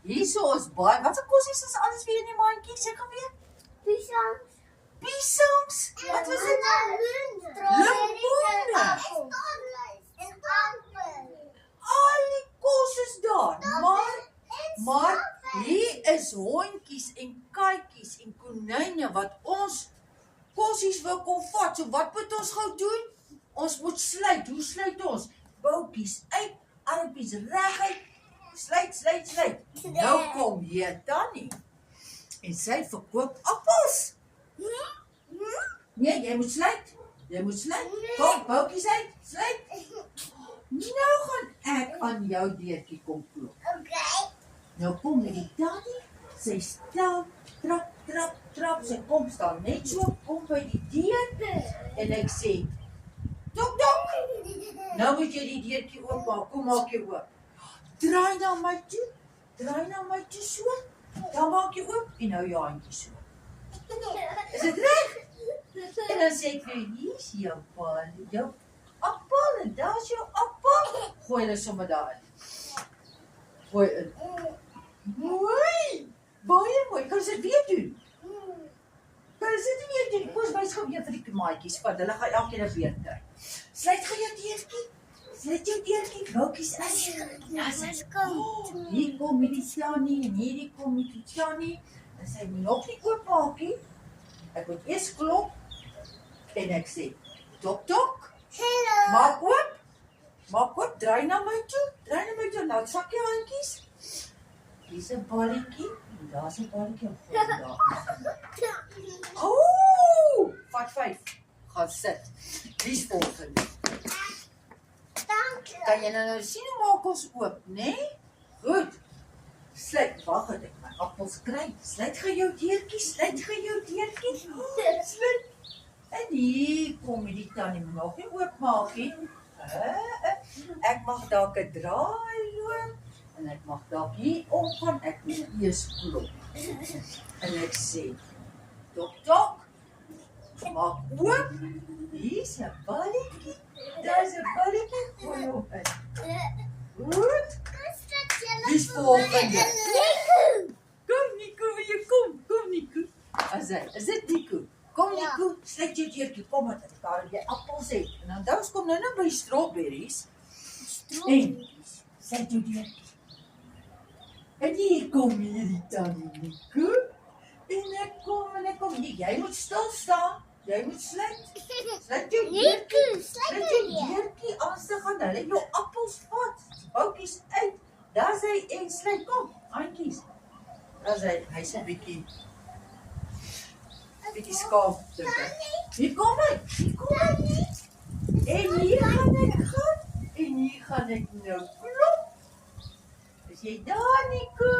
Hierso is baie. Wat se kosies is alles weer in die mandjie? Sê gou weer. Piesangs. Wat was dit? Limoene. Al die kos is daar. Maar hier is hondjies en katjies en konyne wat ons kosies wil kom vat. So wat moet ons gou doen? Ons moet sluit. Hoe sluit ons? Boutjies uit, armpies reguit. Sluit. Nou kom hier Tannie. En sy verkoop appels. Nee, jy moet sluit. Kom, boutjies uit. Sluit. Nou gaan ek aan jou deurtjie kom klop. Nou kom die Tannie. Sy stel trap. Sy kom staan net so, kom by die deur. En ek sê, dok. Nou moet jy die deurtjie oopmaak. Kom maak jy oop. Draai na my toe so. Dan maak jy oop en nou jou handjie so. Is dit reg? En dan sê ek vir jou, hier is jou appel en daar is jou appel. Gooi hulle sommer daar in. Gooi in. Mooi, baie mooi. Kan jy dit weer doen? Kom ons wys gou weer vir die maatjies, want hulle gaan elkeen 'n beurt kry. Sluit gou jou deurtjie. Boutjies in. Hier kom die Tannie en hierdie kom die Tannie. En sy moet nog nie oopmaak nie. Ek moet eers klop en ek sê, dok. Hallo. Maak oop, draai na my toe. Nou sak jou handjies. Hier's 'n balletjie en daar's 'n balletjie op grond daar. Vat 5. Gaan sit. Wie's volgende? Dankie. Kan jy nou sien hoe maak ons oop, né? Goed. Sluit, wag dat ek my appels kry. Sluit gou jou deurtjie. Sluit. En hier kom die Tannie nog nie oopmaak nie. Ek mag dalk 'n draai loop en ek mag dalk hier opgaan. Ek moet eers klop. En ek sê, dok. Maak oop. Hier's 'n balletjie. Daar's 'n balletjie. Gooi hom in. Goed. Wie's volgende? Kom Nico, wil jy kom? Kom Nico. Is dit Nico? Kom Nico, sluit jou deurtjie. Kom met daar jy appels het. En onthou kom nou by strawberries. En sluit jou deurtjie. En hier kom hierdie Tannie Nico. En ek kom. Nee, jy moet stil staan. Jy moet sluit. Sluit jou deurtjie. Anders gaan hulle jou appels vat. Boutjies uit. Daar sê en sluit kom. Handjies. Daar sê hy's 'n bietjie skaap dink ek. Hier kom hy. En hier gaan ek nou klop. Is jy daar Nico?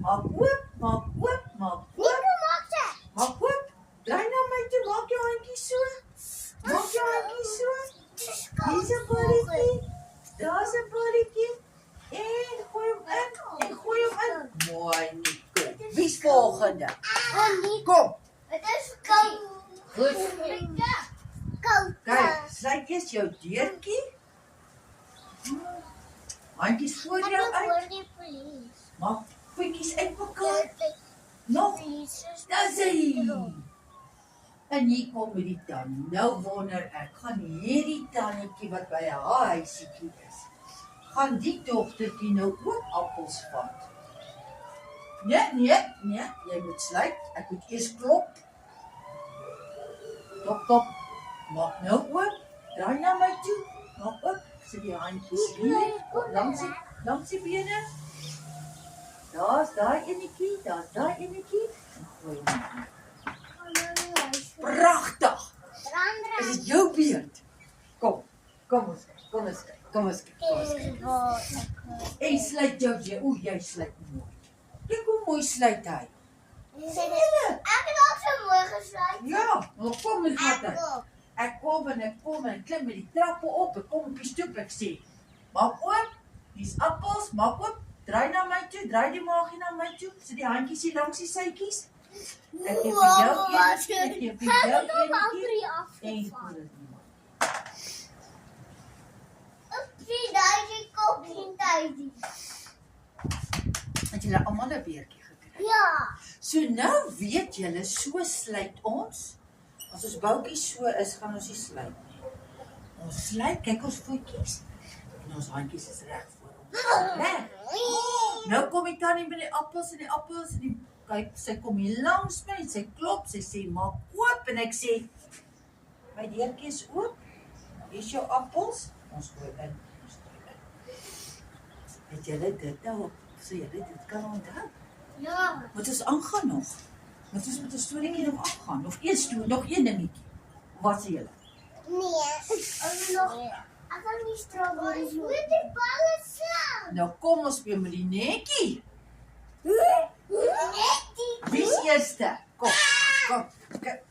Maak oop. Maak oop. Draai na my toe, maak jou handjie so. Hier's 'n balletjie. Daar's 'n balletjie. En gooi hom in. Mooi Nico. Wie's volgende? Kom. Het is koud. Goed. Koud. Kyk, sluit eers jou deurtjie. Handjies voor jou uit. Maak voetjies uitmekaar. Nog. Dis hy. En hier kom die Tannie. Nou wonder ek, gaan hierdie Tannetjie wat by haar huisietjie is, gaan die dogtertjie nou ook appels vat? Nee, jy moet sluit. Ek moet eers klop. Top. Maak nou oop. Draai na my toe. Maak oop. Sit die handjies hier. Langs die bene. Daar's daai enetjie. En gooi hom in. Pragtig. Is dit jou beurt? Kom ons kyk. En sluit jou deur. O, jy sluit mooi. Kyk hoe mooi sluit hy. Ek het ook so mooi gesluit. Ja, nou kom ek vat. Ek kom en ek klim met die trappe op. Ek kom op die stoep, ek sê, maak oop, hier's appels, maak oop, draai na my toe, draai die maagie na my toe, sit die handjies hier langs die sytjies. Ek gee vir jou een, en voel dit nie. Oepsie, daar is die kop in thuis. Het jy julle almal 'n beertjie gekry. Ja. So nou weet julle, so sluit ons. As ons boutjies so is, gaan ons nie sluit nie. Ons sluit, kyk ons voetjies. En ons handjies is reg voor ons. Reg. Nou kom die tannie met die appels en die kyk, sy kom hier langs my en sy klop, sy sê, maak oop en ek sê, my deurtjie is oop. Hier is jou appels. Ons gooi in. Het julle dit nou, so julle dit kan onthou? Ja. Moet ons aangaan nog? Moet ons met 'n storieetjie nog aangaan? Nog een dingetjie. Wat sê julle? Nee. Ek kan nie strawberries moet die balle slaan. Nou kom ons speel met die netjie. Netjie. Wie is eerste? Kom. Kyk.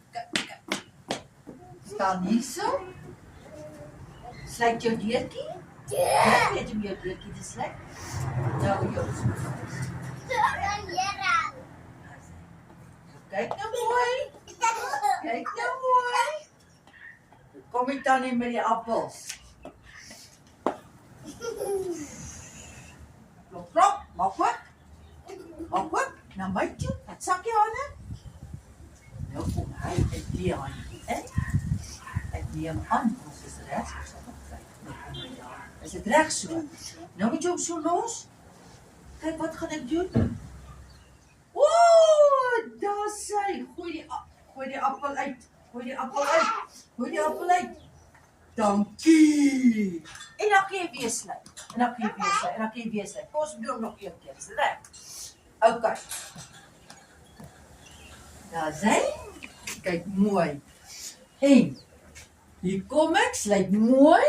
Staan hier so. Sluit jou deurtjie. Ja, weet jy jou deurtjie te sluit? Nou jou. Kyk nou mooi. Kyk nou mooi. Kom die tannie met die appels. Klop, maak oop. Maak oop, na my toe. Wat sak jy aan? Nou kom hy en die handjie in. Ek neem aan, ons is reg. Is dit reg so? Nou moet jy hom so los. Kyk, wat gaan ek doen? Daar sy. Gooi die appel uit. Gooi die appel uit. Dankie. En dan kan jy weer sluit. Kom ons doen hom nog een keer. Is dit reg? OK. Daar sy. Kyk mooi. En hier kom ek, sluit mooi.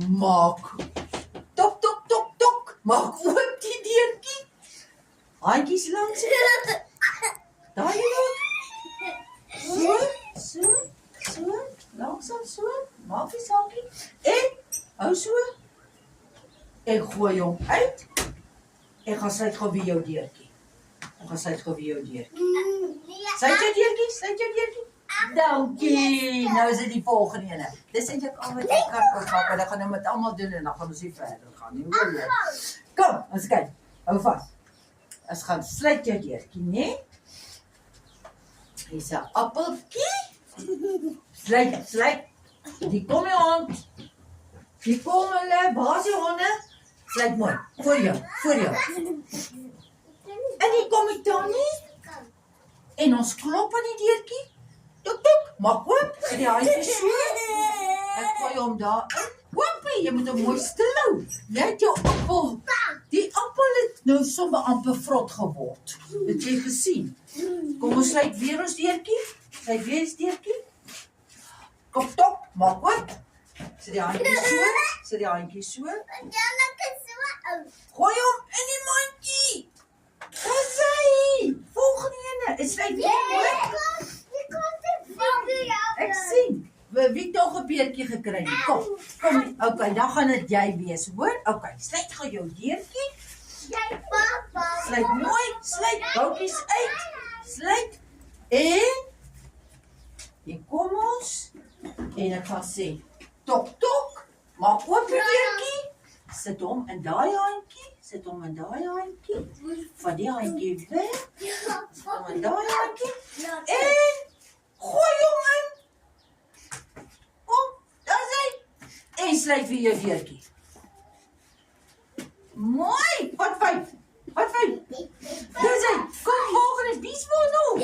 Maak. Tok. Maak oop die deurtjie. Handjies langs. Daai ook. So. Langsam so. Maak die saakie. En hou so. Ek gooi hom uit. Ek gaan sluit gou weer jou deurtjie. Sluit jou deurtjie. Dankie. Nou is dit die volgende ene. Dis eintlik al wat ek kan ophou. Dan gaan nou met almal doen en dan gaan ons nie verder gaan nie. Kom, ons kyk. Hou vas. Ons gaan sluit jou deurtjie, né? Hier's 'n appeltjie. Sluit. Die kom die hond. Die kom hulle, waar is die honde? Sluit mooi. Voor jou. En die kom die tannie. En ons klop aan die deurtjie. Tok. Maak oop. En die handjie so. Ek gooi hom daar in. Hoopie, jy moet hom mooi stil hou. Jy het jou appel. Die appel het nou sommer amper vrot geword. Het jy gesien? Kom ons sluit weer ons deurtjie. Tok. Maak oop. Sit die handjie so. En dan ek so. Gooi hom in die mandjie. Daar sy. Volgende ene. Is sluit weer oop. Ek sien. Wie het nog 'n beertjie gekry? Kom. OK, dan gaan dit jy wees, hoor? OK, sluit gou jou deurtjie. Jy papa. Sluit mooi, boutjies uit. Sluit. En hier kom ons. En ek gaan sê, tok. Maak oop die deurtjie. Sit hom in daai handjie. Van die handjie weg. Van in daai handjie. En gooi hom in. Kom, daar is hy. En sluit weer jou deurtjie. Mooi. Wat fyn. Daar is hy. Kom, volgende. Wie's wil nog?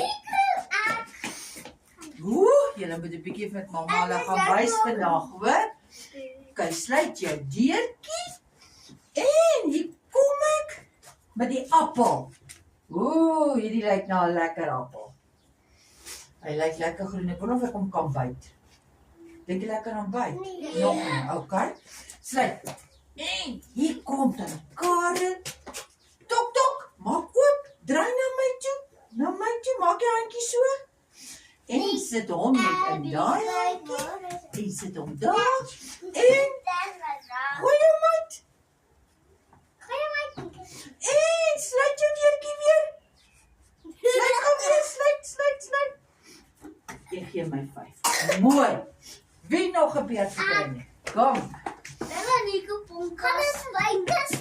Julle moet 'n bietjie met mamma hulle gaan wys vandag, hoor? Kyk, sluit jou deurtjie. En hier kom ek met die appel. Hierdie lyk na 'n lekker appel. Hy lyk lekker groen. Ek wonder of ek hom kan byt. Dink jy lekker aan byt? Nog nie, OK. Sluit. En hier kom dan Karen. Tok. Maak oop. Draai na my toe. Maak jou handjie so. En sit hom net in daai handjie. En sit hom daar. En gooi hom uit. En sluit jou deurtjie weer. Sluit. Ek gee my 5. Mooi. Wie nog 'n beurt gekry nie? Kom. Kan ons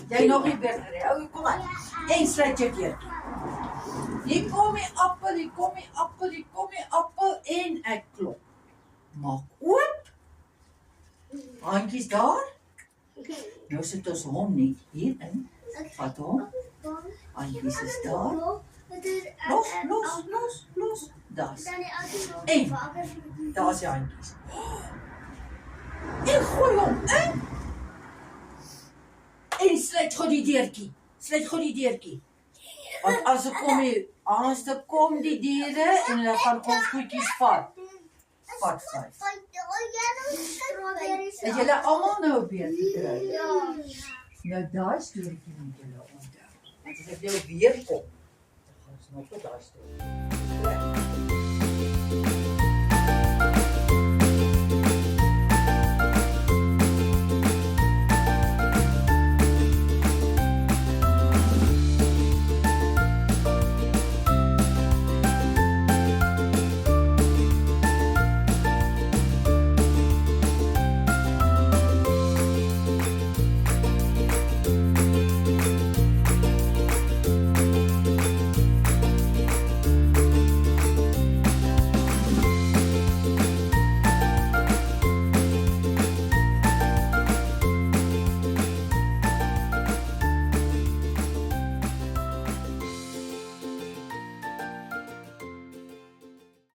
Jy nog nie beurt gekry. Ou, kom aan. En sluit jou deurtjie. Hier kom die appel, hier kom die appel, hier kom die appel en ek klop. Maak oop. Handjies daar. Nou sit ons hom net hierin. Vat hom. Handjies is daar. Los. Das. En daar's die handjies. En gooi hom in. En sluit gou die deurtjie. Want as ek kom die diere en hulle gaan ons goedjies vat. Vat 5. Het julle almal nou 'n beurt gekry? Ja. Nou daai storieetjie moet julle onthou. Want as ek nou weer kom, dan gaan ons nog tot daai storie.